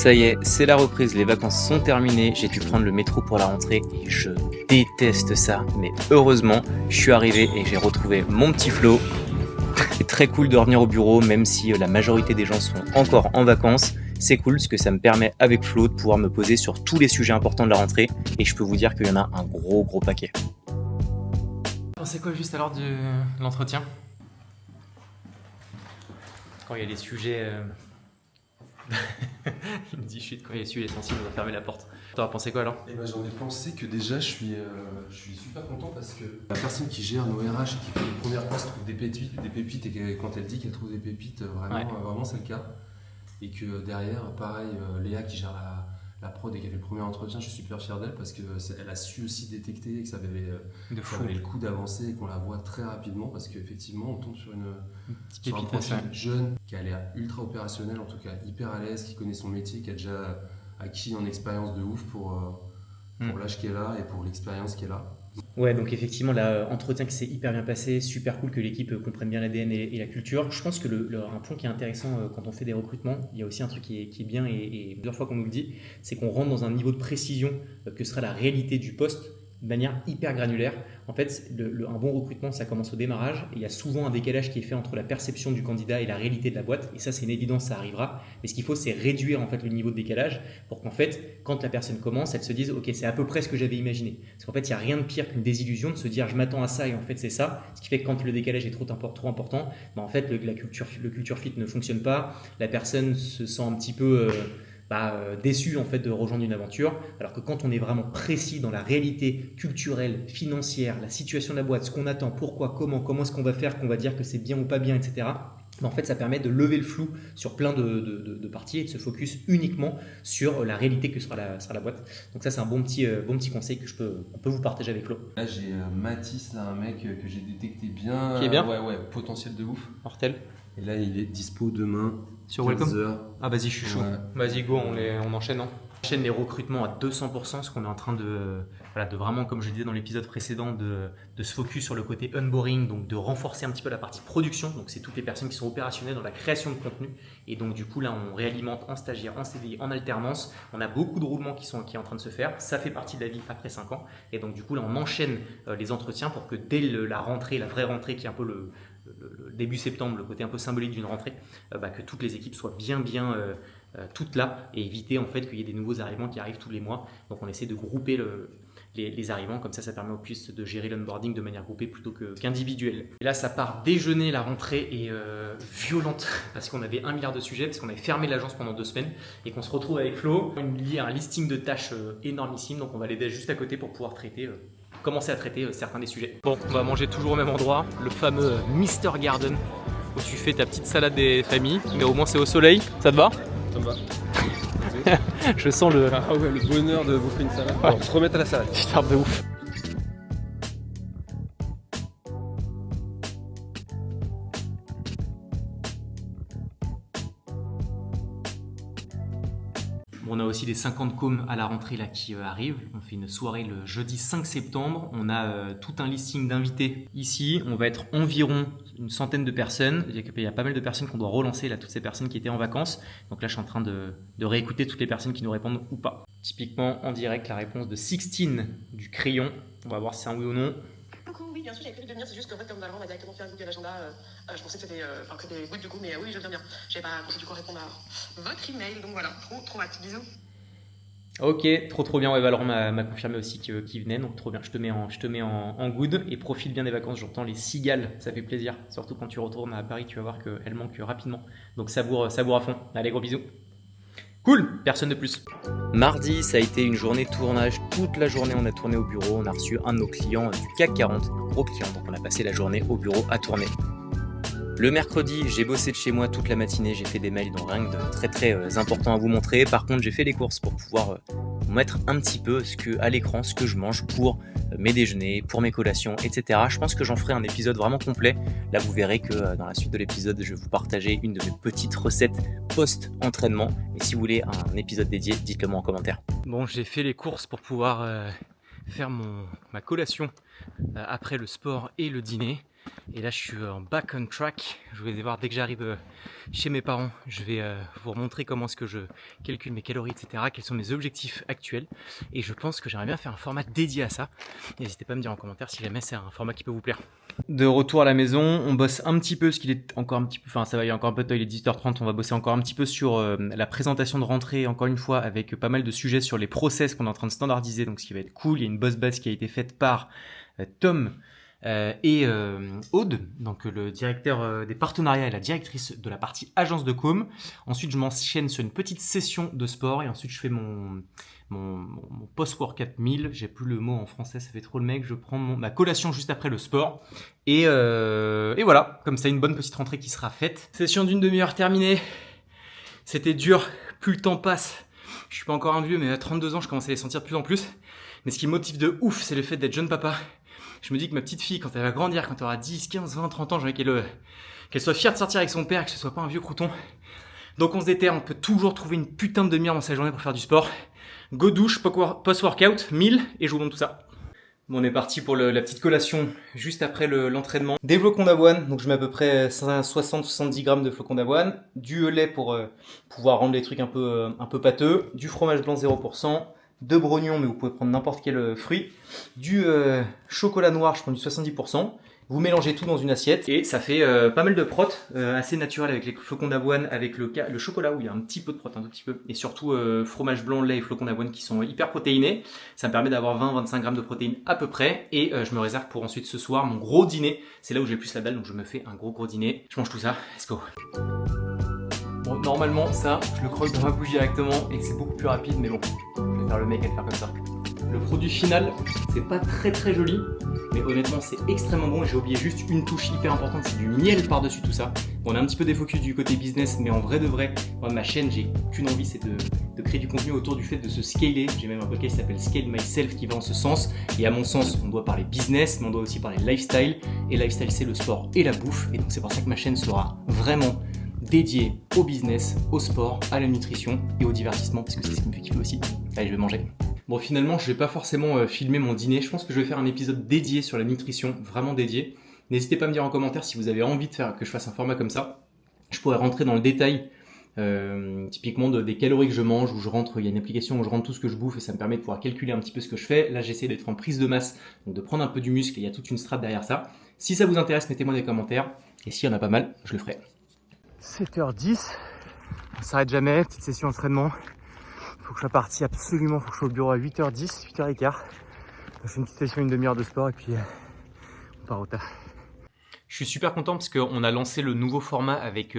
Ça y est, c'est la reprise, les vacances sont terminées, j'ai dû prendre le métro pour la rentrée et je déteste ça. Mais heureusement, je suis arrivé et j'ai retrouvé mon petit Flo. C'est très cool de revenir au bureau, même si la majorité des gens sont encore en vacances. C'est cool parce que ça me permet avec Flo de pouvoir me poser sur tous les sujets importants de la rentrée et je peux vous dire qu'il y en a un gros paquet. C'est quoi juste à l'heure de l'entretien? Quand il y a les sujets... Il me dit chut, quand il y a les sujets sensibles, on va fermer la porte. T'en as pensé quoi alors? Eh ben, j'en ai pensé que déjà je suis super content parce que la personne qui gère nos RH et qui fait les premières passes trouve des pépites et quand elle dit qu'elle trouve des pépites, vraiment c'est le cas. Et que derrière, pareil, Léa qui gère la prod et qui a fait le premier entretien, je suis super fier d'elle parce qu'elle a su aussi détecter que ça valait le coup d'avancer et qu'on la voit très rapidement parce qu'effectivement on tombe sur un profil jeune qui a l'air ultra opérationnel, en tout cas hyper à l'aise, qui connaît son métier, qui a déjà acquis en expérience de ouf pour l'âge qu'elle a et pour l'expérience qu'elle a. Ouais, donc effectivement, l'entretien qui s'est hyper bien passé, super cool que l'équipe comprenne bien l'ADN et la culture. Je pense que un point qui est intéressant quand on fait des recrutements, il y a aussi un truc qui est bien et plusieurs fois qu'on nous le dit, c'est qu'on rentre dans un niveau de précision que sera la réalité du poste de manière hyper granulaire. En fait, un bon recrutement, ça commence au démarrage et il y a souvent un décalage qui est fait entre la perception du candidat et la réalité de la boîte. Et ça, c'est une évidence, ça arrivera. Mais ce qu'il faut, c'est réduire en fait le niveau de décalage pour qu'en fait, quand la personne commence, elle se dise « Ok, c'est à peu près ce que j'avais imaginé ». Parce qu'en fait, il n'y a rien de pire qu'une désillusion de se dire « Je m'attends à ça et en fait, c'est ça ». Ce qui fait que quand le décalage est trop important, en fait, le culture fit ne fonctionne pas. La personne se sent un petit peu... déçu en fait de rejoindre une aventure, alors que quand on est vraiment précis dans la réalité culturelle, financière, la situation de la boîte, ce qu'on attend, pourquoi, comment est-ce qu'on va faire, qu'on va dire que c'est bien ou pas bien, etc. En fait, ça permet de lever le flou sur plein de parties et de se focus uniquement sur la réalité que sera la boîte. Donc ça, c'est un bon petit conseil qu'on peut vous partager avec Flo. Là, j'ai Mathis, là, un mec que j'ai détecté bien. Qui est bien. Ouais, potentiel de ouf. Mortel. Et là, il est dispo demain. Sur Welcome. 15h. Ah, vas-y, je suis chaud. Ouais. Vas-y, go, on enchaîne. On enchaîne les recrutements à 200%, parce qu'on est en train de vraiment, comme je disais dans l'épisode précédent, de se focus sur le côté onboarding, donc de renforcer un petit peu la partie production. Donc, c'est toutes les personnes qui sont opérationnelles dans la création de contenu. Et donc, du coup, là, on réalimente en stagiaire, en CDI, en alternance. On a beaucoup de roulements qui est en train de se faire. Ça fait partie de la vie après 5 ans. Et donc, du coup, là, on enchaîne les entretiens pour que dès la rentrée, la vraie rentrée, qui est un peu le début septembre, le côté un peu symbolique d'une rentrée, que toutes les équipes soient bien toutes là et éviter en fait qu'il y ait des nouveaux arrivants qui arrivent tous les mois. Donc on essaie de grouper les arrivants, comme ça permet aux plus de gérer l'onboarding de manière groupée plutôt qu'individuelle. Et là ça part déjeuner, la rentrée est violente parce qu'on avait 1 milliard de sujets, parce qu'on avait fermé l'agence pendant 2 semaines et qu'on se retrouve avec Flo, un listing de tâches énormissime, donc on va l'aider juste à côté pour pouvoir commencer à traiter certains des sujets. Bon, on va manger toujours au même endroit, le fameux Mr Garden, où tu fais ta petite salade des familles, mais au moins c'est au soleil. Ça te va? Ça va. Je sens le bonheur de bouffer une salade. Alors, se remettre à la salade. Putain de ouf. On a aussi les 50 coms à la rentrée là, qui arrivent. On fait une soirée le jeudi 5 septembre. On a tout un listing d'invités ici. On va être environ une centaine de personnes. Il y a pas mal de personnes qu'on doit relancer, là, toutes ces personnes qui étaient en vacances. Donc là, je suis en train de réécouter toutes les personnes qui nous répondent ou pas. Typiquement, en direct, la réponse de Sixtine du Crayon. On va voir si c'est un oui ou non. Coucou, oui, bien sûr, j'avais prévu de venir. C'est juste qu'en fait, comme Valorant m'a directement fait un Google Agenda, je pensais que c'était des gouttes du coup, mais oui, je viens bien. J'avais pas pensé du coup répondre à votre email, donc voilà, trop hâte. Bisous. Ok, trop bien. Ouais, Valorant m'a confirmé aussi qu'il venait, donc trop bien. Je te mets en good et profite bien des vacances. J'entends les cigales, ça fait plaisir. Surtout quand tu retournes à Paris, tu vas voir qu'elles manquent rapidement. Donc savoure à fond. Allez, gros bisous. Cool, personne de plus. Mardi, ça a été une journée de tournage. Toute la journée, on a tourné au bureau. On a reçu un de nos clients du CAC 40, un gros client. Donc on a passé la journée au bureau à tourner. Le mercredi, j'ai bossé de chez moi toute la matinée. J'ai fait des mails, dont rien de très important à vous montrer. Par contre, j'ai fait les courses pour pouvoir vous mettre un petit peu à l'écran ce que je mange pour mes déjeuners, pour mes collations, etc. Je pense que j'en ferai un épisode vraiment complet. Là, vous verrez que dans la suite de l'épisode, je vais vous partager une de mes petites recettes post-entraînement. Et si vous voulez un épisode dédié, dites-le moi en commentaire. Bon, j'ai fait les courses pour pouvoir faire ma collation après le sport et le dîner. Et là je suis en back on track. Je vais voir dès que j'arrive chez mes parents, je vais vous montrer comment est-ce que je calcule mes calories, etc. Quels sont mes objectifs actuels. Et je pense que j'aimerais bien faire un format dédié à ça. N'hésitez pas à me dire en commentaire si jamais c'est un format qui peut vous plaire. De retour à la maison, on bosse un petit peu, parce qu'il est encore un petit peu, enfin ça va, il y a encore un peu de temps, il est 18h30, on va bosser encore un petit peu sur la présentation de rentrée, encore une fois, avec pas mal de sujets sur les process qu'on est en train de standardiser, donc ce qui va être cool. Il y a une boss base qui a été faite par Tom et Aude, donc le directeur des partenariats et la directrice de la partie agence de com. Ensuite, je m'enchaîne sur une petite session de sport et ensuite je fais mon post-workout meal. J'ai plus le mot en français, ça fait trop le mec. Je prends ma collation juste après le sport et voilà, comme ça une bonne petite rentrée qui sera faite. Session d'une demi-heure terminée. C'était dur, plus le temps passe. Je suis pas encore un vieux, mais à 32 ans, je commence à les sentir de plus en plus. Mais ce qui me motive de ouf, c'est le fait d'être jeune papa. Je me dis que ma petite fille, quand elle va grandir, quand elle aura 10, 15, 20, 30 ans, j'ai envie qu'elle soit fière de sortir avec son père, que ce soit pas un vieux crouton. Donc on se déterre, on peut toujours trouver une putain de demi-heure dans sa journée pour faire du sport. Go douche, post-workout, 1000, et je vous montre tout ça. Bon, on est parti pour la petite collation juste après l'entraînement. Des flocons d'avoine, donc je mets à peu près 60-70 grammes de flocons d'avoine. Du lait pour pouvoir rendre les trucs un peu pâteux. Du fromage blanc 0%. De brognons, mais vous pouvez prendre n'importe quel fruit. Du chocolat noir, je prends du 70%. Vous mélangez tout dans une assiette et ça fait pas mal de prot, assez naturel avec les flocons d'avoine, avec le chocolat où il y a un petit peu de prot, un tout petit peu, et surtout fromage blanc, lait et flocons d'avoine qui sont hyper protéinés. Ça me permet d'avoir 20-25 grammes de protéines à peu près et je me réserve pour ensuite ce soir mon gros dîner. C'est là où j'ai le plus la dalle, donc je me fais un gros dîner. Je mange tout ça, let's go. Bon, normalement ça, je le croque dans ma bouche directement et c'est beaucoup plus rapide, mais bon, je vais faire le mec à le faire comme ça. Le produit final, c'est pas très joli, mais honnêtement c'est extrêmement bon et j'ai oublié juste une touche hyper importante, c'est du miel par-dessus tout ça. Bon, on a un petit peu des focus du côté business, mais en vrai de vrai, moi, ma chaîne, j'ai qu'une envie, c'est de créer du contenu autour du fait de se scaler. J'ai même un podcast qui s'appelle Scale Myself qui va en ce sens. Et à mon sens, on doit parler business, mais on doit aussi parler lifestyle. Et lifestyle, c'est le sport et la bouffe. Et donc c'est pour ça que ma chaîne sera vraiment dédiée au business, au sport, à la nutrition et au divertissement, parce que c'est ce qui me fait kiffer aussi. Allez, je vais manger. Bon, finalement, je vais pas forcément filmer mon dîner. Je pense que je vais faire un épisode dédié sur la nutrition, vraiment dédié. N'hésitez pas à me dire en commentaire si vous avez envie que je fasse un format comme ça. Je pourrais rentrer dans le détail, typiquement des calories que je mange, où il y a une application où je rentre tout ce que je bouffe et ça me permet de pouvoir calculer un petit peu ce que je fais. Là, j'essaie d'être en prise de masse, donc de prendre un peu du muscle et il y a toute une strate derrière ça. Si ça vous intéresse, mettez-moi des commentaires. Et s'il y en a pas mal, je le ferai. 7h10, on s'arrête jamais, petite session entraînement. Faut que je sois parti absolument, faut que je sois au bureau à 8h10, 8h15. Je fais une petite session, une demi-heure de sport et puis on part au taf. Je suis super content parce qu'on a lancé le nouveau format avec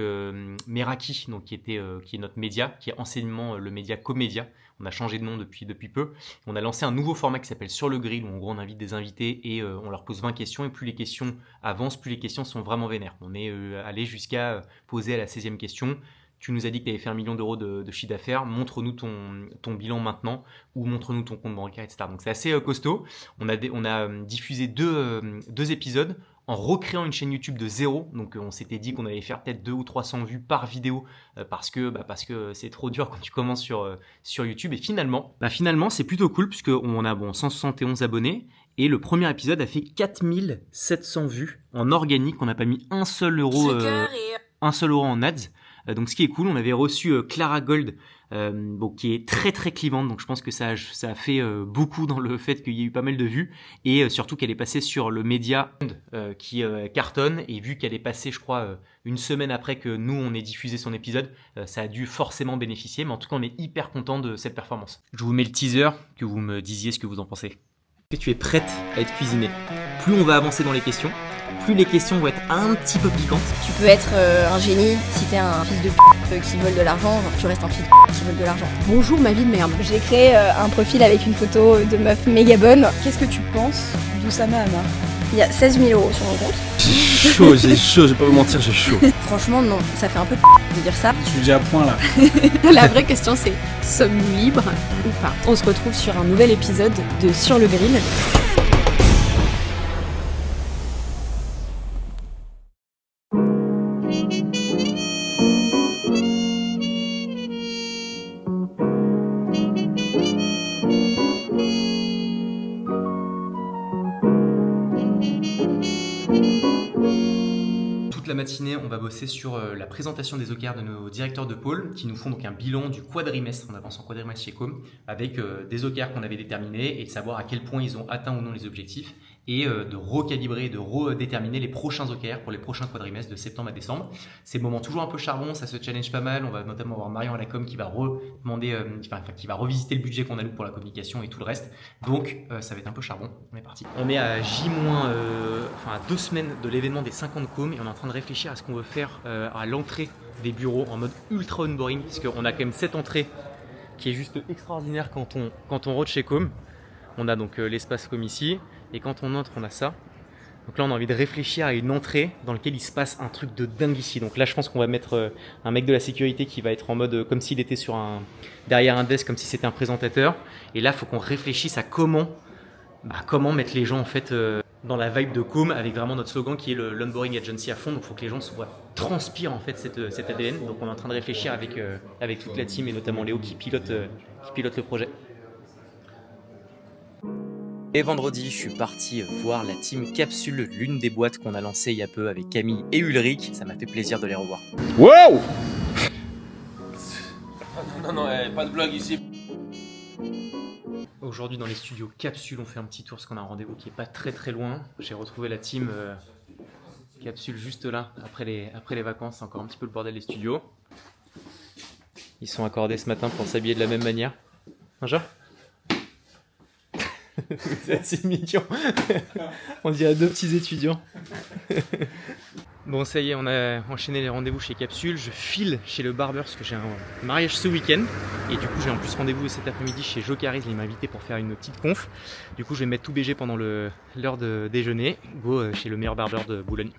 Meraki, donc qui est notre média, qui est anciennement le média Comédia. On a changé de nom depuis peu. On a lancé un nouveau format qui s'appelle Sur le Grill, où en gros on invite des invités et on leur pose 20 questions. Et plus les questions avancent, plus les questions sont vraiment vénères. On est allé jusqu'à poser à la 16e question. Tu nous as dit que tu avais fait 1 million d'euros de chiffre d'affaires, montre-nous ton bilan maintenant ou montre-nous ton compte bancaire, etc. Donc c'est assez costaud. On a diffusé deux épisodes en recréant une chaîne YouTube de zéro. Donc on s'était dit qu'on allait faire peut-être 200 ou 300 vues par vidéo parce que c'est trop dur quand tu commences sur YouTube. Et finalement c'est plutôt cool puisqu'on a 171 abonnés. Et le premier épisode a fait 4700 vues en organique. On n'a pas mis un seul euro en ads. Donc ce qui est cool, on avait reçu Clara Gold, qui est très clivante, donc je pense que ça a fait beaucoup dans le fait qu'il y ait eu pas mal de vues, et surtout qu'elle est passée sur le média qui cartonne, et vu qu'elle est passée, je crois, une semaine après que nous on ait diffusé son épisode, ça a dû forcément bénéficier, mais en tout cas on est hyper content de cette performance. Je vous mets le teaser, que vous me disiez ce que vous en pensez. Que tu es prête à être cuisinée. Plus on va avancer dans les questions, plus les questions vont être un petit peu piquantes. Tu peux être un génie si t'es un fils de qui vole de l'argent, tu restes un fils de qui vole de l'argent. Bonjour ma vie de merde. J'ai créé un profil avec une photo de meuf méga bonne. Qu'est-ce que tu penses d'Oussama Hamar ? Il y a 16 000 euros sur mon compte. J'ai chaud, je vais pas vous mentir, j'ai chaud. Franchement non, ça fait un peu de dire ça. Je suis déjà à point là. La vraie question c'est, sommes-nous libres ou pas ? On se retrouve sur un nouvel épisode de Sur le Grill. la matinée, on va bosser sur la présentation des OKR de nos directeurs de pôle qui nous font donc un bilan du quadrimestre, on avance en quadrimestre chez Com, avec des OKR qu'on avait déterminés et de savoir à quel point ils ont atteint ou non les objectifs et de recalibrer, de redéterminer les prochains OKR pour les prochains quadrimestres de septembre à décembre. C'est le moment toujours un peu charbon, ça se challenge pas mal. On va notamment avoir Marion à la com qui va qui va revisiter le budget qu'on alloue pour la communication et tout le reste. Donc ça va être un peu charbon. On est parti. On est à à 2 semaines de l'événement des 50 com et on est en train de réfléchir à ce qu'on veut faire à l'entrée des bureaux en mode ultra onboarding, parce qu'on a quand même cette entrée qui est juste extraordinaire quand on rentre chez Com. On a donc l'espace comme ici, et quand on entre, on a ça. Donc là, on a envie de réfléchir à une entrée dans laquelle il se passe un truc de dingue ici. Donc là, je pense qu'on va mettre un mec de la sécurité qui va être en mode comme s'il était derrière un desk, comme si c'était un présentateur. Et là, il faut qu'on réfléchisse à comment mettre les gens en fait dans la vibe de Com, avec vraiment notre slogan qui est l'onboarding agency à fond. Donc il faut que les gens transpirent en fait cet ADN. Donc on est en train de réfléchir avec toute la team et notamment Léo qui pilote le projet. Et vendredi, je suis parti voir la team Capsule, l'une des boîtes qu'on a lancée il y a peu avec Camille et Ulrich. Ça m'a fait plaisir de les revoir. Wow! Non, pas de vlog ici. Aujourd'hui dans les studios Capsule, on fait un petit tour parce qu'on a un rendez-vous qui est pas très très loin. J'ai retrouvé la team Capsule juste là, après les vacances. C'est encore un petit peu le bordel des studios. Ils sont accordés ce matin pour s'habiller de la même manière. Bonjour. Vous êtes si mignon. On dirait 2 petits étudiants. Bon, ça y est, on a enchaîné les rendez-vous chez Capsule. Je file chez le barbeur parce que j'ai un mariage ce week-end. Et du coup, j'ai en plus rendez-vous cet après-midi chez Jocaris. Il m'a invité pour faire une petite conf. Du coup, je vais mettre tout BG pendant l'heure de déjeuner. Go chez le meilleur barbeur de Boulogne.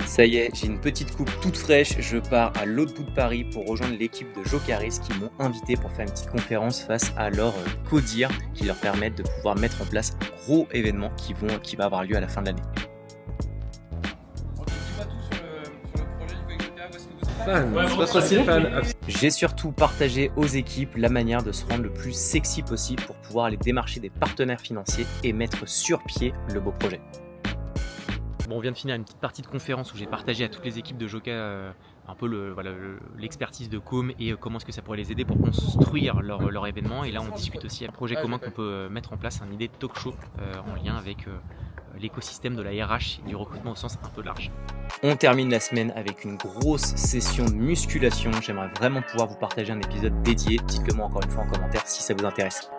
Ça y est, j'ai une petite coupe toute fraîche, je pars à l'autre bout de Paris pour rejoindre l'équipe de Jocaris qui m'ont invité pour faire une petite conférence face à leur codir qui leur permettent de pouvoir mettre en place un gros événement qui va avoir lieu à la fin de l'année. J'ai surtout partagé aux équipes la manière de se rendre le plus sexy possible pour pouvoir aller démarcher des partenaires financiers et mettre sur pied le beau projet. Bon, on vient de finir une petite partie de conférence où j'ai partagé à toutes les équipes de Joca un peu l'expertise de Com et comment est-ce que ça pourrait les aider pour construire leur événement. Et là, on discute aussi un projet commun qu'on peut mettre en place, une idée de talk show en lien avec l'écosystème de la RH et du recrutement au sens un peu large. On termine la semaine avec une grosse session de musculation. J'aimerais vraiment pouvoir vous partager un épisode dédié. Dites-le moi encore une fois en commentaire si ça vous intéresse.